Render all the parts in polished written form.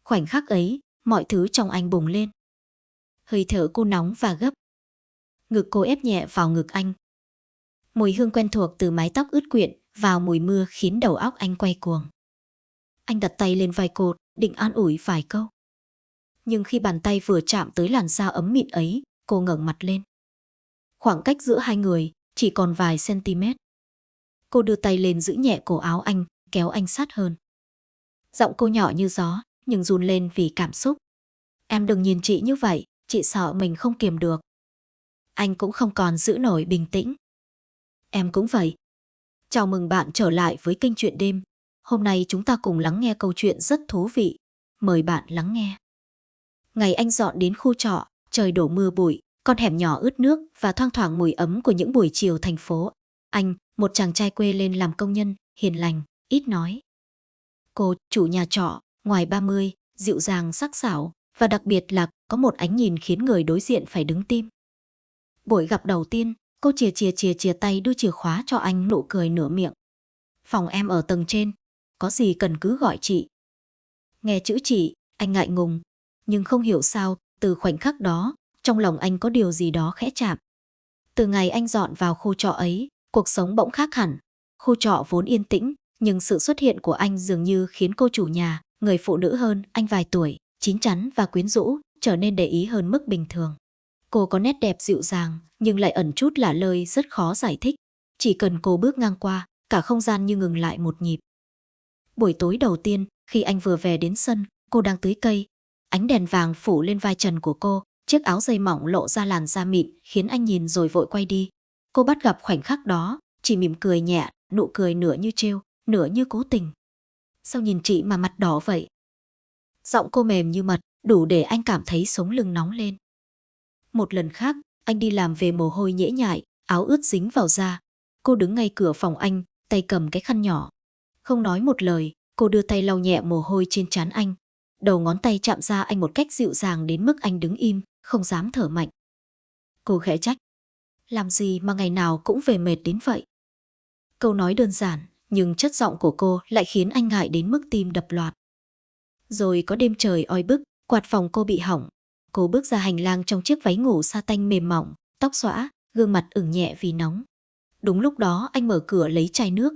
Khoảnh khắc ấy, mọi thứ trong anh bùng lên. Hơi thở cô nóng và gấp. Ngực cô ép nhẹ vào ngực anh. Mùi hương quen thuộc từ mái tóc ướt quyện vào mùi mưa khiến đầu óc anh quay cuồng. Anh đặt tay lên vai cô, định an ủi vài câu. Nhưng khi bàn tay vừa chạm tới làn da ấm mịn ấy, cô ngẩng mặt lên. Khoảng cách giữa hai người chỉ còn vài cm. Cô đưa tay lên giữ nhẹ cổ áo anh, kéo anh sát hơn. Giọng cô nhỏ như gió, nhưng run lên vì cảm xúc. Em đừng nhìn chị như vậy, chị sợ mình không kiềm được. Anh cũng không còn giữ nổi bình tĩnh. Em cũng vậy. Chào mừng bạn trở lại với kênh Chuyện Đêm. Hôm nay chúng ta cùng lắng nghe câu chuyện rất thú vị. Mời bạn lắng nghe. Ngày anh dọn đến khu trọ, trời đổ mưa bụi, con hẻm nhỏ ướt nước và thoang thoảng mùi ấm của những buổi chiều thành phố. Anh, một chàng trai quê lên làm công nhân, hiền lành, ít nói. Cô, chủ nhà trọ, ngoài 30, dịu dàng sắc sảo, và đặc biệt là có một ánh nhìn khiến người đối diện phải đứng tim. Buổi gặp đầu tiên, cô chìa tay đưa chìa khóa cho anh, nụ cười nửa miệng. Phòng em ở tầng trên, có gì cần cứ gọi chị. Nghe chữ chị, anh ngại ngùng, nhưng không hiểu sao, từ khoảnh khắc đó, trong lòng anh có điều gì đó khẽ chạm. Từ ngày anh dọn vào khu trọ ấy, cuộc sống bỗng khác hẳn. Khu trọ vốn yên tĩnh, nhưng sự xuất hiện của anh dường như khiến cô chủ nhà, người phụ nữ hơn anh vài tuổi, chín chắn và quyến rũ, trở nên để ý hơn mức bình thường. Cô có nét đẹp dịu dàng, nhưng lại ẩn chút lả lơi rất khó giải thích. Chỉ cần cô bước ngang qua, cả không gian như ngừng lại một nhịp. Buổi tối đầu tiên, khi anh vừa về đến sân, cô đang tưới cây. Ánh đèn vàng phủ lên vai trần của cô, chiếc áo dây mỏng lộ ra làn da mịn, khiến anh nhìn rồi vội quay đi. Cô bắt gặp khoảnh khắc đó, chỉ mỉm cười nhẹ, nụ cười nửa như trêu, nửa như cố tình. Sao nhìn chị mà mặt đỏ vậy? Giọng cô mềm như mật, đủ để anh cảm thấy sống lưng nóng lên. Một lần khác, anh đi làm về mồ hôi nhễ nhại, áo ướt dính vào da. Cô đứng ngay cửa phòng anh, tay cầm cái khăn nhỏ. Không nói một lời, cô đưa tay lau nhẹ mồ hôi trên trán anh. Đầu ngón tay chạm da anh một cách dịu dàng đến mức anh đứng im, không dám thở mạnh. Cô khẽ trách. Làm gì mà ngày nào cũng về mệt đến vậy? Câu nói đơn giản, nhưng chất giọng của cô lại khiến anh ngại đến mức tim đập loạt. Rồi có đêm trời oi bức, quạt phòng cô bị hỏng. Cô bước ra hành lang trong chiếc váy ngủ sa tanh mềm mỏng, tóc xõa, gương mặt ửng nhẹ vì nóng. Đúng lúc đó anh mở cửa lấy chai nước.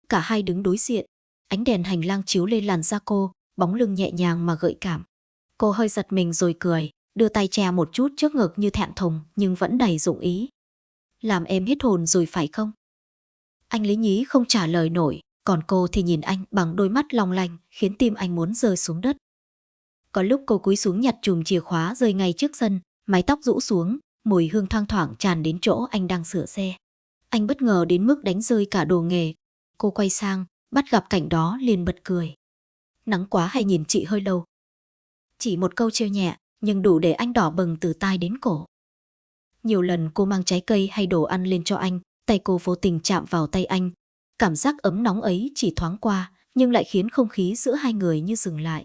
Cả hai đứng đối diện. Ánh đèn hành lang chiếu lên làn da cô, bóng lưng nhẹ nhàng mà gợi cảm. Cô hơi giật mình rồi cười, đưa tay che một chút trước ngực như thẹn thùng nhưng vẫn đầy dụng ý. Làm em hết hồn rồi phải không? Anh lý nhí không trả lời nổi, còn cô thì nhìn anh bằng đôi mắt long lanh, khiến tim anh muốn rơi xuống đất. Có lúc cô cúi xuống nhặt chùm chìa khóa rơi ngay trước sân, mái tóc rũ xuống, mùi hương thoang thoảng tràn đến chỗ anh đang sửa xe. Anh bất ngờ đến mức đánh rơi cả đồ nghề. Cô quay sang, bắt gặp cảnh đó liền bật cười. Nắng quá hay nhìn chị hơi lâu? Chỉ một câu trêu nhẹ, nhưng đủ để anh đỏ bừng từ tai đến cổ. Nhiều lần cô mang trái cây hay đồ ăn lên cho anh, tay cô vô tình chạm vào tay anh. Cảm giác ấm nóng ấy chỉ thoáng qua, nhưng lại khiến không khí giữa hai người như dừng lại.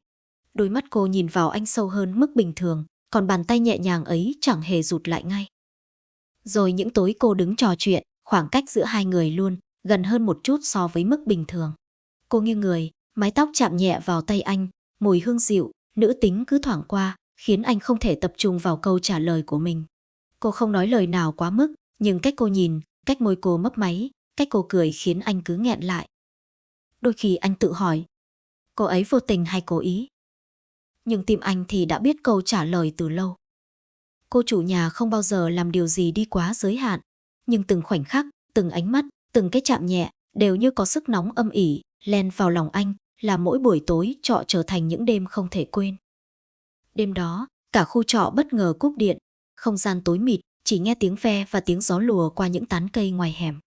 Đôi mắt cô nhìn vào anh sâu hơn mức bình thường, còn bàn tay nhẹ nhàng ấy chẳng hề rụt lại ngay. Rồi những tối cô đứng trò chuyện, khoảng cách giữa hai người luôn gần hơn một chút so với mức bình thường. Cô nghiêng người, mái tóc chạm nhẹ vào tay anh, mùi hương dịu, nữ tính cứ thoảng qua, khiến anh không thể tập trung vào câu trả lời của mình. Cô không nói lời nào quá mức, nhưng cách cô nhìn, cách môi cô mấp máy, cách cô cười khiến anh cứ nghẹn lại. Đôi khi anh tự hỏi, cô ấy vô tình hay cố ý? Nhưng tim anh thì đã biết câu trả lời từ lâu. Cô chủ nhà không bao giờ làm điều gì đi quá giới hạn, nhưng từng khoảnh khắc, từng ánh mắt, từng cái chạm nhẹ đều như có sức nóng âm ỉ len vào lòng anh, làm mỗi buổi tối trọ trở thành những đêm không thể quên. Đêm đó, cả khu trọ bất ngờ cúp điện, không gian tối mịt, chỉ nghe tiếng ve và tiếng gió lùa qua những tán cây ngoài hẻm.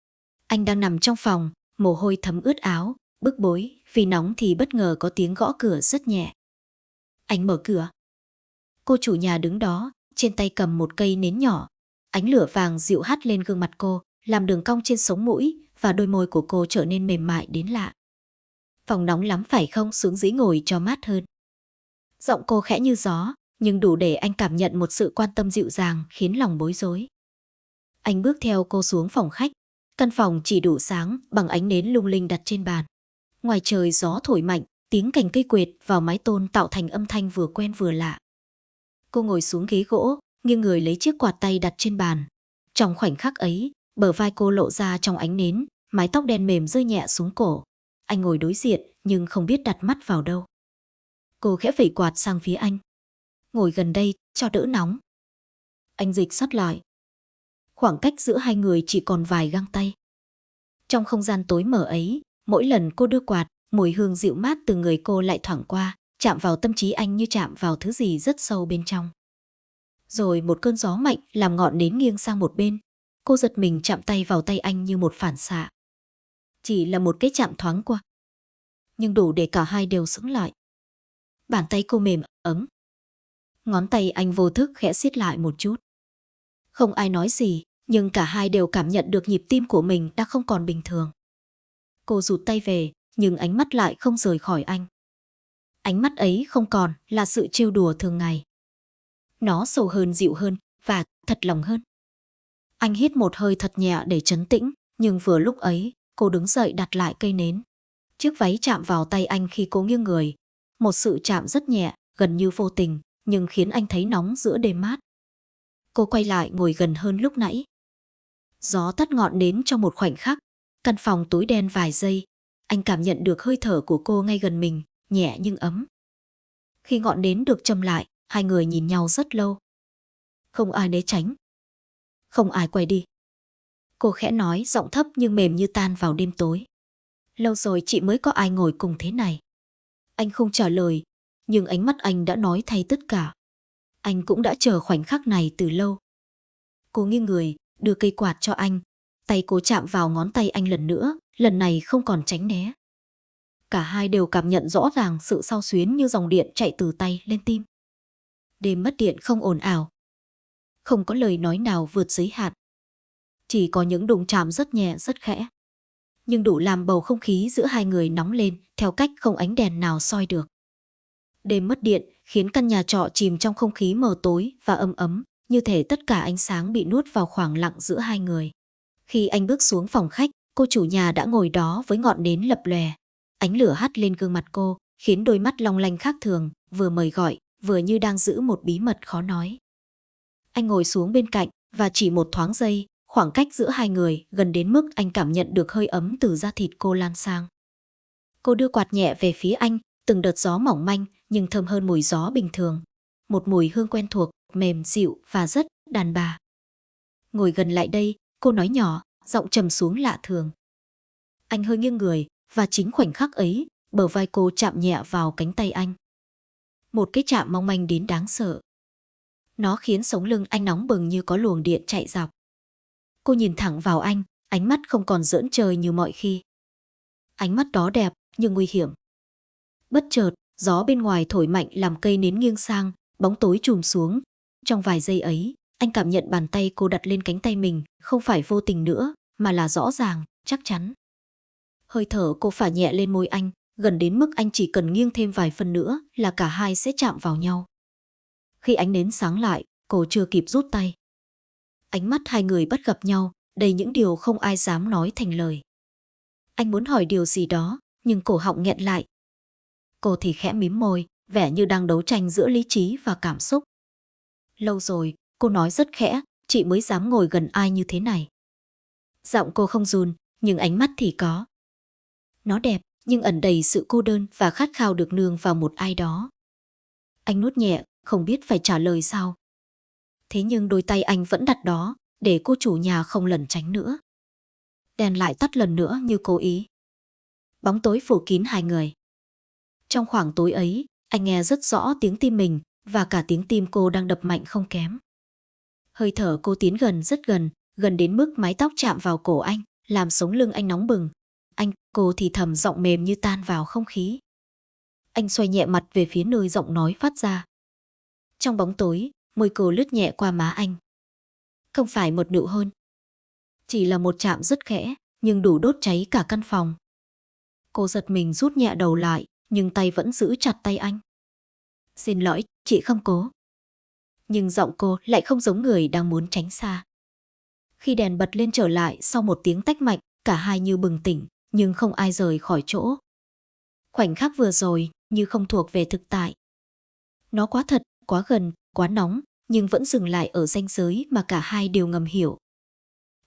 Anh đang nằm trong phòng, mồ hôi thấm ướt áo, bức bối, vì nóng thì bất ngờ có tiếng gõ cửa rất nhẹ. Anh mở cửa. Cô chủ nhà đứng đó, trên tay cầm một cây nến nhỏ. Ánh lửa vàng dịu hắt lên gương mặt cô, làm đường cong trên sống mũi và đôi môi của cô trở nên mềm mại đến lạ. Phòng nóng lắm phải không, xuống dưới ngồi cho mát hơn. Giọng cô khẽ như gió, nhưng đủ để anh cảm nhận một sự quan tâm dịu dàng khiến lòng bối rối. Anh bước theo cô xuống phòng khách. Căn phòng chỉ đủ sáng bằng ánh nến lung linh đặt trên bàn. Ngoài trời gió thổi mạnh, tiếng cành cây quệt vào mái tôn tạo thành âm thanh vừa quen vừa lạ. Cô ngồi xuống ghế gỗ, nghiêng người lấy chiếc quạt tay đặt trên bàn. Trong khoảnh khắc ấy, bờ vai cô lộ ra trong ánh nến, mái tóc đen mềm rơi nhẹ xuống cổ. Anh ngồi đối diện nhưng không biết đặt mắt vào đâu. Cô khẽ vẩy quạt sang phía anh. Ngồi gần đây, cho đỡ nóng. Anh dịch sát lại. Khoảng cách giữa hai người chỉ còn vài găng tay. Trong không gian tối mờ ấy, mỗi lần cô đưa quạt, mùi hương dịu mát từ người cô lại thoảng qua, chạm vào tâm trí anh như chạm vào thứ gì rất sâu bên trong. Rồi một cơn gió mạnh làm ngọn nến nghiêng sang một bên. Cô giật mình chạm tay vào tay anh như một phản xạ. Chỉ là một cái chạm thoáng qua, nhưng đủ để cả hai đều sững lại. Bàn tay cô mềm, ấm. Ngón tay anh vô thức khẽ siết lại một chút. Không ai nói gì, nhưng cả hai đều cảm nhận được nhịp tim của mình đã không còn bình thường. Cô rụt tay về, nhưng ánh mắt lại không rời khỏi anh. Ánh mắt ấy không còn là sự trêu đùa thường ngày. Nó sâu hơn, dịu hơn và thật lòng hơn. Anh hít một hơi thật nhẹ để trấn tĩnh, nhưng vừa lúc ấy, cô đứng dậy đặt lại cây nến. Chiếc váy chạm vào tay anh khi cô nghiêng người. Một sự chạm rất nhẹ, gần như vô tình, nhưng khiến anh thấy nóng giữa đêm mát. Cô quay lại ngồi gần hơn lúc nãy. Gió tắt ngọn nến trong một khoảnh khắc. Căn phòng tối đen vài giây. Anh cảm nhận được hơi thở của cô ngay gần mình, nhẹ nhưng ấm. Khi ngọn nến được châm lại, hai người nhìn nhau rất lâu. Không ai né tránh. Không ai quay đi. Cô khẽ nói, giọng thấp nhưng mềm như tan vào đêm tối. Lâu rồi chị mới có ai ngồi cùng thế này. Anh không trả lời, nhưng ánh mắt anh đã nói thay tất cả. Anh cũng đã chờ khoảnh khắc này từ lâu. Cô nghiêng người, đưa cây quạt cho anh. Tay cô chạm vào ngón tay anh lần nữa, lần này không còn tránh né. Cả hai đều cảm nhận rõ ràng sự xao xuyến như dòng điện chạy từ tay lên tim. Đêm mất điện không ồn ào. Không có lời nói nào vượt giới hạn. Chỉ có những đụng chạm rất nhẹ rất khẽ. Nhưng đủ làm bầu không khí giữa hai người nóng lên theo cách không ánh đèn nào soi được. Đêm mất điện khiến căn nhà trọ chìm trong không khí mờ tối và âm ấm, như thể tất cả ánh sáng bị nuốt vào khoảng lặng giữa hai người. Khi anh bước xuống phòng khách, cô chủ nhà đã ngồi đó với ngọn nến lập lòe. Ánh lửa hắt lên gương mặt cô, khiến đôi mắt long lanh khác thường, vừa mời gọi, vừa như đang giữ một bí mật khó nói. Anh ngồi xuống bên cạnh, và chỉ một thoáng giây, khoảng cách giữa hai người gần đến mức anh cảm nhận được hơi ấm từ da thịt cô lan sang. Cô đưa quạt nhẹ về phía anh, từng đợt gió mỏng manh nhưng thơm hơn mùi gió bình thường. Một mùi hương quen thuộc, mềm dịu và rất đàn bà. Ngồi gần lại đây, cô nói nhỏ, giọng trầm xuống lạ thường. Anh hơi nghiêng người, và chính khoảnh khắc ấy, bờ vai cô chạm nhẹ vào cánh tay anh. Một cái chạm mong manh đến đáng sợ. Nó khiến sống lưng anh nóng bừng như có luồng điện chạy dọc. Cô nhìn thẳng vào anh, ánh mắt không còn giỡn chơi như mọi khi. Ánh mắt đó đẹp, nhưng nguy hiểm. Bất chợt, gió bên ngoài thổi mạnh làm cây nến nghiêng sang, bóng tối trùm xuống. Trong vài giây ấy, anh cảm nhận bàn tay cô đặt lên cánh tay mình, không phải vô tình nữa, mà là rõ ràng, chắc chắn. Hơi thở cô phả nhẹ lên môi anh, gần đến mức anh chỉ cần nghiêng thêm vài phân nữa là cả hai sẽ chạm vào nhau. Khi ánh nến sáng lại, cô chưa kịp rút tay. Ánh mắt hai người bắt gặp nhau, đầy những điều không ai dám nói thành lời. Anh muốn hỏi điều gì đó, nhưng cổ họng nghẹn lại. Cô thì khẽ mím môi, vẻ như đang đấu tranh giữa lý trí và cảm xúc. Lâu rồi, cô nói rất khẽ, chị mới dám ngồi gần ai như thế này. Giọng cô không run, nhưng ánh mắt thì có. Nó đẹp, nhưng ẩn đầy sự cô đơn và khát khao được nương vào một ai đó. Anh nuốt nhẹ, không biết phải trả lời sao. Thế nhưng đôi tay anh vẫn đặt đó, để cô chủ nhà không lẩn tránh nữa. Đèn lại tắt lần nữa như cố ý. Bóng tối phủ kín hai người. Trong khoảng tối ấy, anh nghe rất rõ tiếng tim mình, và cả tiếng tim cô đang đập mạnh không kém. Hơi thở cô tiến gần rất gần, gần đến mức mái tóc chạm vào cổ anh, làm sống lưng anh nóng bừng. Cô thì thầm giọng mềm như tan vào không khí. Anh xoay nhẹ mặt về phía nơi giọng nói phát ra. Trong bóng tối, môi cô lướt nhẹ qua má anh. Không phải một nụ hôn. Chỉ là một chạm rất khẽ, nhưng đủ đốt cháy cả căn phòng. Cô giật mình rút nhẹ đầu lại, nhưng tay vẫn giữ chặt tay anh. Xin lỗi, chị không cố. Nhưng giọng cô lại không giống người đang muốn tránh xa. Khi đèn bật lên trở lại sau một tiếng tách mạnh, cả hai như bừng tỉnh, nhưng không ai rời khỏi chỗ. Khoảnh khắc vừa rồi như không thuộc về thực tại. Nó quá thật, quá gần, quá nóng, nhưng vẫn dừng lại ở ranh giới mà cả hai đều ngầm hiểu.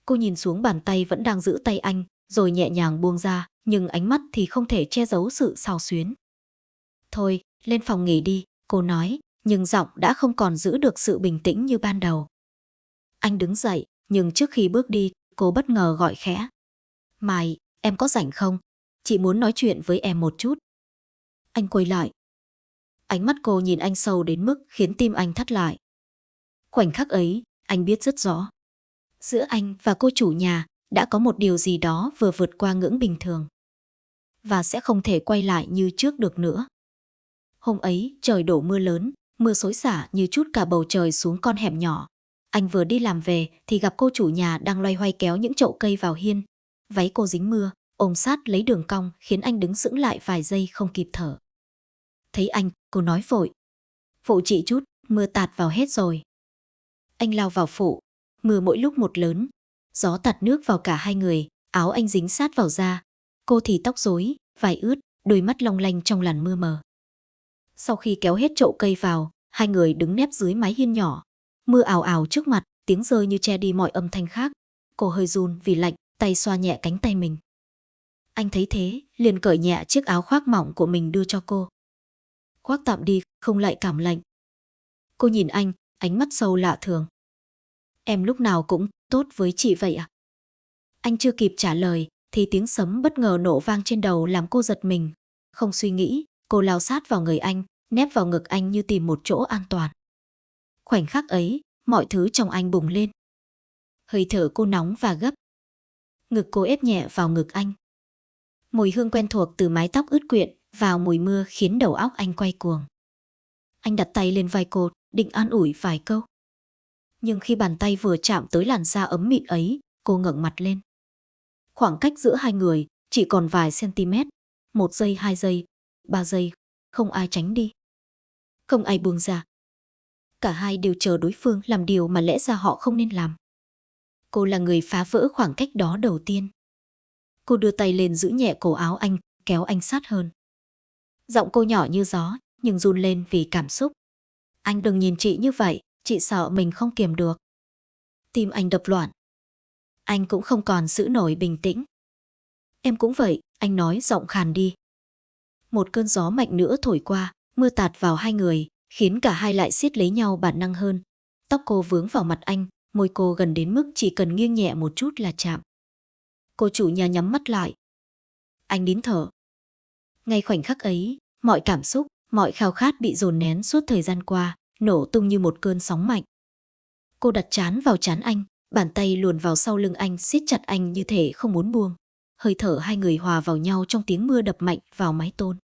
Cô nhìn xuống bàn tay vẫn đang giữ tay anh, rồi nhẹ nhàng buông ra, nhưng ánh mắt thì không thể che giấu sự xao xuyến. Thôi, lên phòng nghỉ đi, cô nói, nhưng giọng đã không còn giữ được sự bình tĩnh như ban đầu. Anh đứng dậy, nhưng trước khi bước đi, cô bất ngờ gọi khẽ. Mai, em có rảnh không? Chị muốn nói chuyện với em một chút. Anh quay lại. Ánh mắt cô nhìn anh sâu đến mức khiến tim anh thắt lại. Khoảnh khắc ấy, anh biết rất rõ. Giữa anh và cô chủ nhà đã có một điều gì đó vừa vượt qua ngưỡng bình thường. Và sẽ không thể quay lại như trước được nữa. Hôm ấy, trời đổ mưa lớn, mưa xối xả như trút cả bầu trời xuống con hẻm nhỏ. Anh vừa đi làm về thì gặp cô chủ nhà đang loay hoay kéo những chậu cây vào hiên. Váy cô dính mưa, ôm sát lấy đường cong khiến anh đứng sững lại vài giây không kịp thở. Thấy anh, cô nói vội. Phụ chị chút, mưa tạt vào hết rồi. Anh lao vào phụ, mưa mỗi lúc một lớn. Gió tạt nước vào cả hai người, áo anh dính sát vào da. Cô thì tóc rối, vải ướt, đôi mắt long lanh trong làn mưa mờ. Sau khi kéo hết chậu cây vào, hai người đứng nép dưới mái hiên nhỏ. Mưa ào ào trước mặt, tiếng rơi như che đi mọi âm thanh khác. Cô hơi run vì lạnh, tay xoa nhẹ cánh tay mình. Anh thấy thế, liền cởi nhẹ chiếc áo khoác mỏng của mình đưa cho cô. Khoác tạm đi, không lại cảm lạnh. Cô nhìn anh, ánh mắt sâu lạ thường. Em lúc nào cũng tốt với chị vậy à? Anh chưa kịp trả lời, thì tiếng sấm bất ngờ nổ vang trên đầu làm cô giật mình. Không suy nghĩ, cô lao sát vào người anh, nép vào ngực anh như tìm một chỗ an toàn. Khoảnh khắc ấy, mọi thứ trong anh bùng lên. Hơi thở cô nóng và gấp. Ngực cô ép nhẹ vào ngực anh. Mùi hương quen thuộc từ mái tóc ướt quyện vào mùi mưa khiến đầu óc anh quay cuồng. Anh đặt tay lên vai cô, định an ủi vài câu. Nhưng khi bàn tay vừa chạm tới làn da ấm mịn ấy, cô ngẩng mặt lên. Khoảng cách giữa hai người chỉ còn vài cm. 1 giây, 2 giây, 3 giây, không ai tránh đi. Không ai buông ra. Cả hai đều chờ đối phương làm điều mà lẽ ra họ không nên làm. Cô là người phá vỡ khoảng cách đó đầu tiên. Cô đưa tay lên giữ nhẹ cổ áo anh, kéo anh sát hơn. Giọng cô nhỏ như gió, nhưng run lên vì cảm xúc. Anh đừng nhìn chị như vậy, chị sợ mình không kiềm được. Tim anh đập loạn. Anh cũng không còn giữ nổi bình tĩnh. Em cũng vậy, anh nói giọng khàn đi. Một cơn gió mạnh nữa thổi qua, mưa tạt vào hai người, khiến cả hai lại siết lấy nhau bản năng hơn. Tóc cô vướng vào mặt anh, môi cô gần đến mức chỉ cần nghiêng nhẹ một chút là chạm. Cô chủ nhà nhắm mắt lại. Anh nín thở. Ngay khoảnh khắc ấy, mọi cảm xúc, mọi khao khát bị dồn nén suốt thời gian qua, nổ tung như một cơn sóng mạnh. Cô đặt trán vào trán anh, bàn tay luồn vào sau lưng anh siết chặt anh như thể không muốn buông. Hơi thở hai người hòa vào nhau trong tiếng mưa đập mạnh vào mái tôn.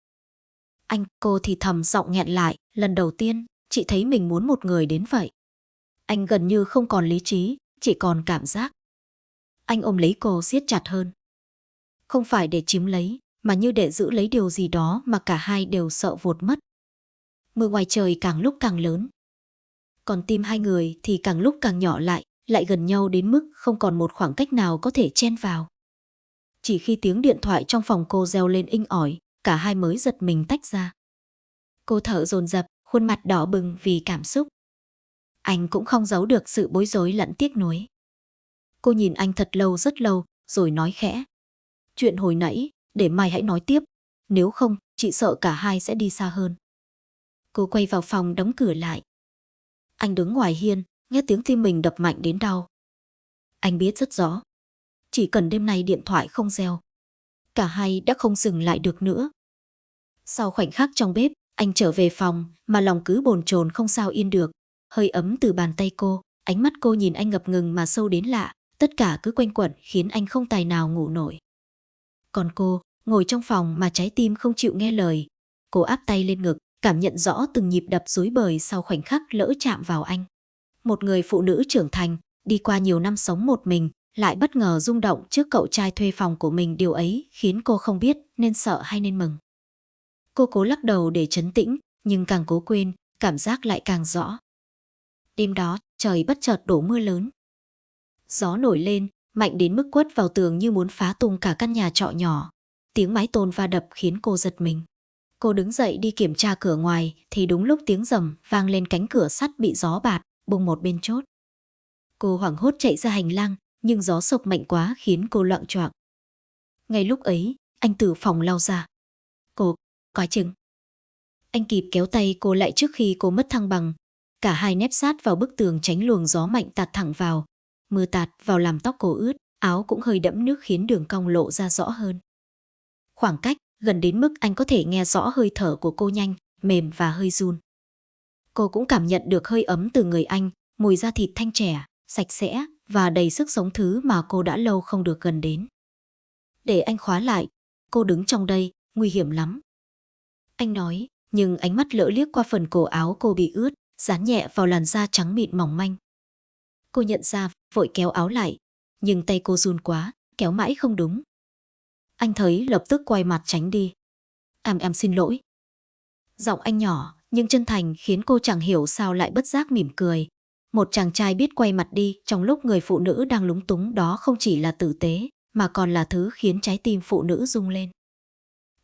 Anh, cô thì thầm giọng nghẹn lại, lần đầu tiên, chị thấy mình muốn một người đến vậy. Anh gần như không còn lý trí, chỉ còn cảm giác. Anh ôm lấy cô siết chặt hơn. Không phải để chiếm lấy, mà như để giữ lấy điều gì đó mà cả hai đều sợ vụt mất. Mưa ngoài trời càng lúc càng lớn. Còn tim hai người thì càng lúc càng nhỏ lại gần nhau đến mức không còn một khoảng cách nào có thể chen vào. Chỉ khi tiếng điện thoại trong phòng cô reo lên inh ỏi, cả hai mới giật mình tách ra. Cô thở dồn dập, khuôn mặt đỏ bừng vì cảm xúc. Anh cũng không giấu được sự bối rối lẫn tiếc nuối. Cô nhìn anh thật lâu rất lâu, rồi nói khẽ. Chuyện hồi nãy, để mai hãy nói tiếp. Nếu không, chị sợ cả hai sẽ đi xa hơn. Cô quay vào phòng đóng cửa lại. Anh đứng ngoài hiên, nghe tiếng tim mình đập mạnh đến đau. Anh biết rất rõ. Chỉ cần đêm nay điện thoại không reo, cả hai đã không dừng lại được nữa. Sau khoảnh khắc trong bếp, anh trở về phòng mà lòng cứ bồn chồn không sao yên được. Hơi ấm từ bàn tay cô, ánh mắt cô nhìn anh ngập ngừng mà sâu đến lạ. Tất cả cứ quanh quẩn khiến anh không tài nào ngủ nổi. Còn cô, ngồi trong phòng mà trái tim không chịu nghe lời. Cô áp tay lên ngực, cảm nhận rõ từng nhịp đập rối bời sau khoảnh khắc lỡ chạm vào anh. Một người phụ nữ trưởng thành, đi qua nhiều năm sống một mình, lại bất ngờ rung động trước cậu trai thuê phòng của mình. Điều ấy khiến cô không biết nên sợ hay nên mừng. Cô cố lắc đầu để trấn tĩnh, nhưng càng cố quên, cảm giác lại càng rõ. Đêm đó, trời bất chợt đổ mưa lớn. Gió nổi lên, mạnh đến mức quất vào tường như muốn phá tung cả căn nhà trọ nhỏ. Tiếng mái tôn va đập khiến cô giật mình. Cô đứng dậy đi kiểm tra cửa ngoài thì đúng lúc tiếng rầm vang lên, cánh cửa sắt bị gió bạt bung một bên chốt. Cô hoảng hốt chạy ra hành lang, nhưng gió sộc mạnh quá khiến cô loạng choạng. Ngay lúc ấy, anh từ phòng lao ra. Cô, coi chừng. Anh kịp kéo tay cô lại trước khi cô mất thăng bằng. Cả hai nép sát vào bức tường tránh luồng gió mạnh tạt thẳng vào. Mưa tạt vào làm tóc cô ướt, áo cũng hơi đẫm nước khiến đường cong lộ ra rõ hơn. Khoảng cách gần đến mức anh có thể nghe rõ hơi thở của cô nhanh, mềm và hơi run. Cô cũng cảm nhận được hơi ấm từ người anh, mùi da thịt thanh trẻ, sạch sẽ và đầy sức sống, thứ mà cô đã lâu không được gần đến. Để anh khóa lại, cô đứng trong đây, nguy hiểm lắm. Anh nói, nhưng ánh mắt lỡ liếc qua phần cổ áo cô bị ướt, dán nhẹ vào làn da trắng mịn mỏng manh. Cô nhận ra, vội kéo áo lại, nhưng tay cô run quá, kéo mãi không đúng. Anh thấy lập tức quay mặt tránh đi. Em xin lỗi. Giọng anh nhỏ nhưng chân thành khiến cô chẳng hiểu sao lại bất giác mỉm cười. Một chàng trai biết quay mặt đi trong lúc người phụ nữ đang lúng túng đó không chỉ là tử tế, mà còn là thứ khiến trái tim phụ nữ rung lên.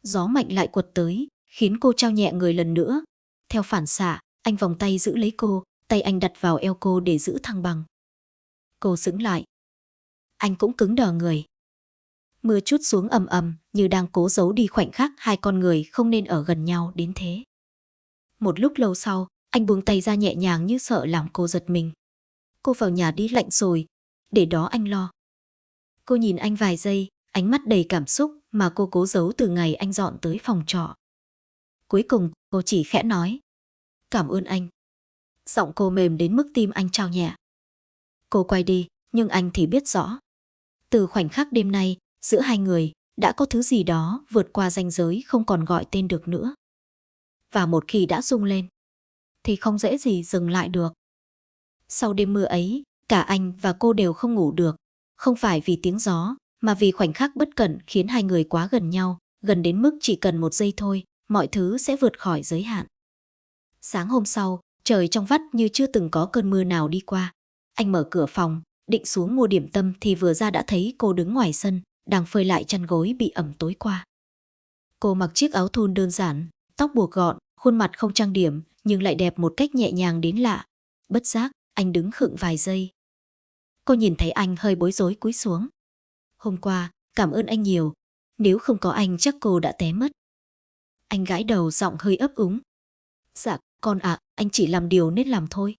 Gió mạnh lại quật tới, khiến cô trao nhẹ người lần nữa. Theo phản xạ, anh vòng tay giữ lấy cô, tay anh đặt vào eo cô để giữ thăng bằng. Cô sững lại. Anh cũng cứng đờ người. Mưa trút xuống ầm ầm, như đang cố giấu đi khoảnh khắc hai con người không nên ở gần nhau đến thế. Một lúc lâu sau, anh buông tay ra nhẹ nhàng như sợ làm cô giật mình. Cô vào nhà đi, lạnh rồi, để đó anh lo. Cô nhìn anh vài giây, ánh mắt đầy cảm xúc mà cô cố giấu từ ngày anh dọn tới phòng trọ. Cuối cùng, cô chỉ khẽ nói, cảm ơn anh. Giọng cô mềm đến mức tim anh trao nhẹ. Cô quay đi, nhưng anh thì biết rõ. Từ khoảnh khắc đêm nay, giữa hai người đã có thứ gì đó vượt qua ranh giới không còn gọi tên được nữa. Và một khi đã rung lên, thì không dễ gì dừng lại được. Sau đêm mưa ấy, cả anh và cô đều không ngủ được. Không phải vì tiếng gió, mà vì khoảnh khắc bất cẩn khiến hai người quá gần nhau, gần đến mức chỉ cần một giây thôi, mọi thứ sẽ vượt khỏi giới hạn. Sáng hôm sau, trời trong vắt như chưa từng có cơn mưa nào đi qua. Anh mở cửa phòng, định xuống mua điểm tâm thì vừa ra đã thấy cô đứng ngoài sân, đang phơi lại chăn gối bị ẩm tối qua. Cô mặc chiếc áo thun đơn giản, tóc buộc gọn, khuôn mặt không trang điểm, nhưng lại đẹp một cách nhẹ nhàng đến lạ. Bất giác, anh đứng khựng vài giây. Cô nhìn thấy anh hơi bối rối cúi xuống. Hôm qua, cảm ơn anh nhiều. Nếu không có anh chắc cô đã té mất. Anh gãi đầu, giọng hơi ấp úng. Dạ, con ạ, anh chỉ làm điều nên làm thôi.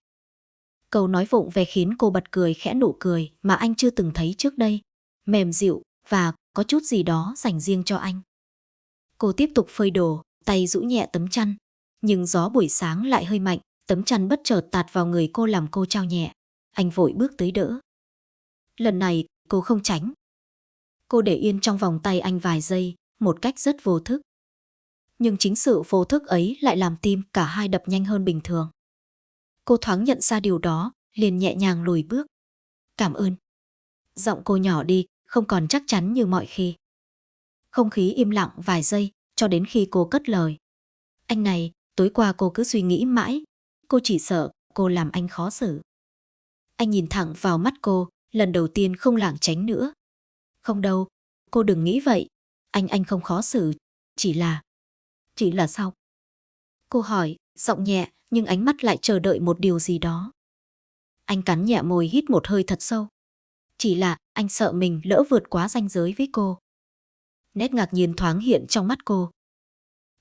Câu nói vụng về khiến cô bật cười khẽ, nụ cười mà anh chưa từng thấy trước đây. Mềm dịu và có chút gì đó dành riêng cho anh. Cô tiếp tục phơi đồ, tay duỗi nhẹ tấm chăn. Nhưng gió buổi sáng lại hơi mạnh, tấm chăn bất chợt tạt vào người cô làm cô trao nhẹ. Anh vội bước tới đỡ. Lần này, cô không tránh. Cô để yên trong vòng tay anh vài giây, một cách rất vô thức. Nhưng chính sự vô thức ấy lại làm tim cả hai đập nhanh hơn bình thường. Cô thoáng nhận ra điều đó, liền nhẹ nhàng lùi bước. Cảm ơn. Giọng cô nhỏ đi, không còn chắc chắn như mọi khi. Không khí im lặng vài giây, cho đến khi cô cất lời. Anh này, tối qua cô cứ suy nghĩ mãi. Cô chỉ sợ cô làm anh khó xử. Anh nhìn thẳng vào mắt cô, lần đầu tiên không lảng tránh nữa. Không đâu, cô đừng nghĩ vậy. Anh không khó xử, chỉ là... Chỉ là sao? Cô hỏi, giọng nhẹ, nhưng ánh mắt lại chờ đợi một điều gì đó. Anh cắn nhẹ môi, hít một hơi thật sâu. Chỉ là anh sợ mình lỡ vượt quá ranh giới với cô. Nét ngạc nhiên thoáng hiện trong mắt cô.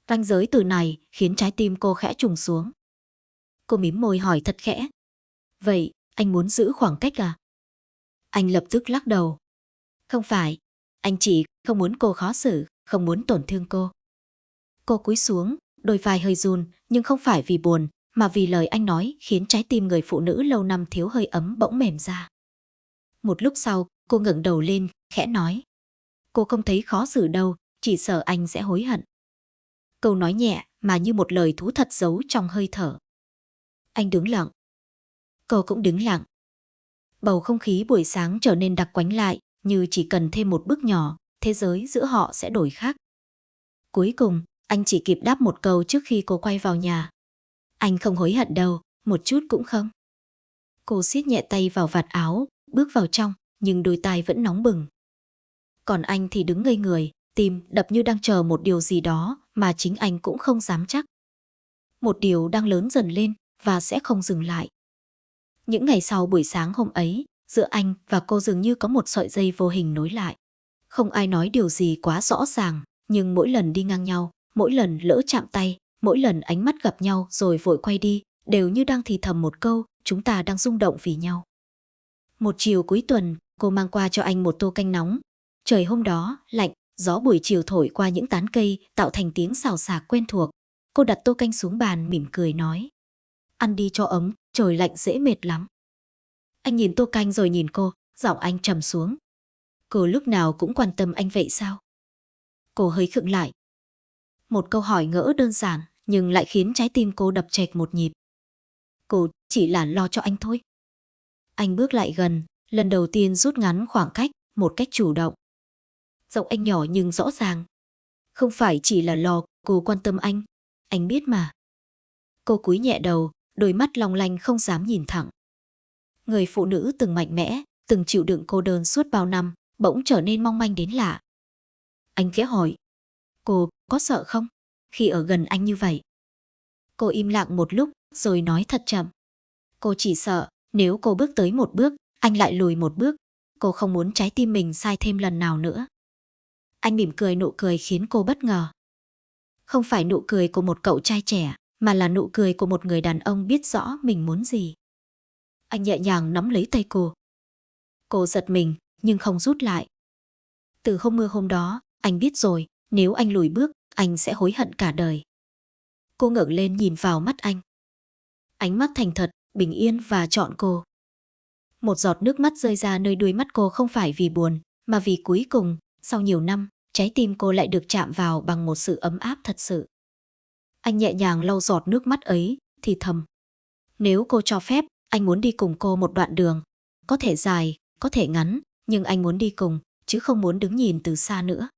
Ranh giới từ này khiến trái tim cô khẽ trùng xuống. Cô mím môi hỏi thật khẽ. Vậy, anh muốn giữ khoảng cách à? Anh lập tức lắc đầu. Không phải, anh chỉ không muốn cô khó xử, không muốn tổn thương cô. Cô cúi xuống, đôi vai hơi run, nhưng không phải vì buồn, mà vì lời anh nói khiến trái tim người phụ nữ lâu năm thiếu hơi ấm bỗng mềm ra. Một lúc sau, cô ngẩng đầu lên, khẽ nói. Cô không thấy khó xử đâu, chỉ sợ anh sẽ hối hận. Câu nói nhẹ mà như một lời thú thật giấu trong hơi thở. Anh đứng lặng. Cô cũng đứng lặng. Bầu không khí buổi sáng trở nên đặc quánh lại, như chỉ cần thêm một bước nhỏ, thế giới giữa họ sẽ đổi khác. Cuối cùng, anh chỉ kịp đáp một câu trước khi cô quay vào nhà. Anh không hối hận đâu, một chút cũng không. Cô siết nhẹ tay vào vạt áo, bước vào trong, nhưng đôi tai vẫn nóng bừng. Còn anh thì đứng ngây người, tim đập như đang chờ một điều gì đó mà chính anh cũng không dám chắc. Một điều đang lớn dần lên và sẽ không dừng lại. Những ngày sau buổi sáng hôm ấy, giữa anh và cô dường như có một sợi dây vô hình nối lại. Không ai nói điều gì quá rõ ràng, nhưng mỗi lần đi ngang nhau, mỗi lần lỡ chạm tay, mỗi lần ánh mắt gặp nhau rồi vội quay đi, đều như đang thì thầm một câu, chúng ta đang rung động vì nhau. Một chiều cuối tuần, cô mang qua cho anh một tô canh nóng. Trời hôm đó lạnh, gió buổi chiều thổi qua những tán cây tạo thành tiếng xào xạc quen thuộc. Cô đặt tô canh xuống bàn mỉm cười nói: ăn đi cho ấm, trời lạnh dễ mệt lắm. Anh nhìn tô canh rồi nhìn cô, giọng anh trầm xuống. Cô lúc nào cũng quan tâm anh vậy sao? Cô hơi khựng lại. Một câu hỏi ngỡ đơn giản nhưng lại khiến trái tim cô đập chệch một nhịp. Cô chỉ là lo cho anh thôi. Anh bước lại gần, lần đầu tiên rút ngắn khoảng cách một cách chủ động. Giọng anh nhỏ nhưng rõ ràng. Không phải chỉ là lo cô quan tâm anh biết mà. Cô cúi nhẹ đầu, đôi mắt long lanh không dám nhìn thẳng. Người phụ nữ từng mạnh mẽ, từng chịu đựng cô đơn suốt bao năm, bỗng trở nên mong manh đến lạ. Anh khẽ hỏi, cô có sợ không khi ở gần anh như vậy? Cô im lặng một lúc rồi nói thật chậm. Cô chỉ sợ nếu cô bước tới một bước, anh lại lùi một bước. Cô không muốn trái tim mình sai thêm lần nào nữa. Anh mỉm cười, nụ cười khiến cô bất ngờ. Không phải nụ cười của một cậu trai trẻ, mà là nụ cười của một người đàn ông biết rõ mình muốn gì. Anh nhẹ nhàng nắm lấy tay cô. Cô giật mình, nhưng không rút lại. Từ hôm mưa hôm đó, anh biết rồi, nếu anh lùi bước, anh sẽ hối hận cả đời. Cô ngẩng lên nhìn vào mắt anh. Ánh mắt thành thật, bình yên và trọn cô. Một giọt nước mắt rơi ra nơi đuôi mắt cô không phải vì buồn, mà vì cuối cùng, sau nhiều năm, trái tim cô lại được chạm vào bằng một sự ấm áp thật sự. Anh nhẹ nhàng lau giọt nước mắt ấy, thì thầm. Nếu cô cho phép, anh muốn đi cùng cô một đoạn đường. Có thể dài, có thể ngắn, nhưng anh muốn đi cùng, chứ không muốn đứng nhìn từ xa nữa.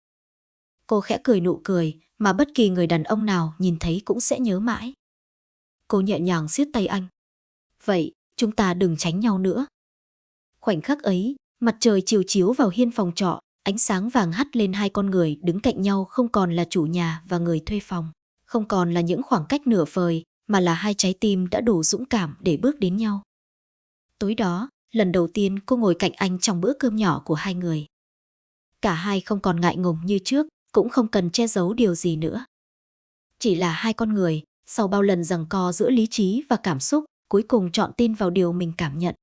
Cô khẽ cười nụ cười, mà bất kỳ người đàn ông nào nhìn thấy cũng sẽ nhớ mãi. Cô nhẹ nhàng siết tay anh. Vậy, chúng ta đừng tránh nhau nữa. Khoảnh khắc ấy, mặt trời chiều chiếu vào hiên phòng trọ, ánh sáng vàng hắt lên hai con người đứng cạnh nhau, không còn là chủ nhà và người thuê phòng. Không còn là những khoảng cách nửa vời, mà là hai trái tim đã đủ dũng cảm để bước đến nhau. Tối đó, lần đầu tiên cô ngồi cạnh anh trong bữa cơm nhỏ của hai người. Cả hai không còn ngại ngùng như trước, cũng không cần che giấu điều gì nữa. Chỉ là hai con người, sau bao lần giằng co giữa lý trí và cảm xúc, cuối cùng chọn tin vào điều mình cảm nhận.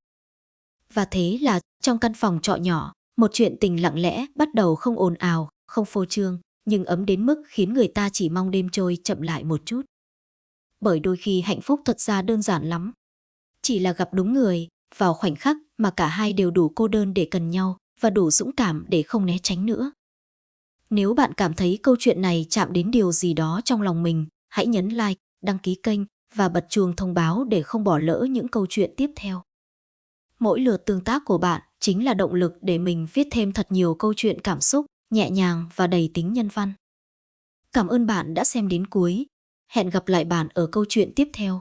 Và thế là, trong căn phòng trọ nhỏ, một chuyện tình lặng lẽ bắt đầu, không ồn ào, không phô trương, nhưng ấm đến mức khiến người ta chỉ mong đêm trôi chậm lại một chút. Bởi đôi khi hạnh phúc thật ra đơn giản lắm. Chỉ là gặp đúng người, vào khoảnh khắc mà cả hai đều đủ cô đơn để cần nhau và đủ dũng cảm để không né tránh nữa. Nếu bạn cảm thấy câu chuyện này chạm đến điều gì đó trong lòng mình, hãy nhấn like, đăng ký kênh và bật chuông thông báo để không bỏ lỡ những câu chuyện tiếp theo. Mỗi lượt tương tác của bạn chính là động lực để mình viết thêm thật nhiều câu chuyện cảm xúc, nhẹ nhàng và đầy tính nhân văn. Cảm ơn bạn đã xem đến cuối. Hẹn gặp lại bạn ở câu chuyện tiếp theo.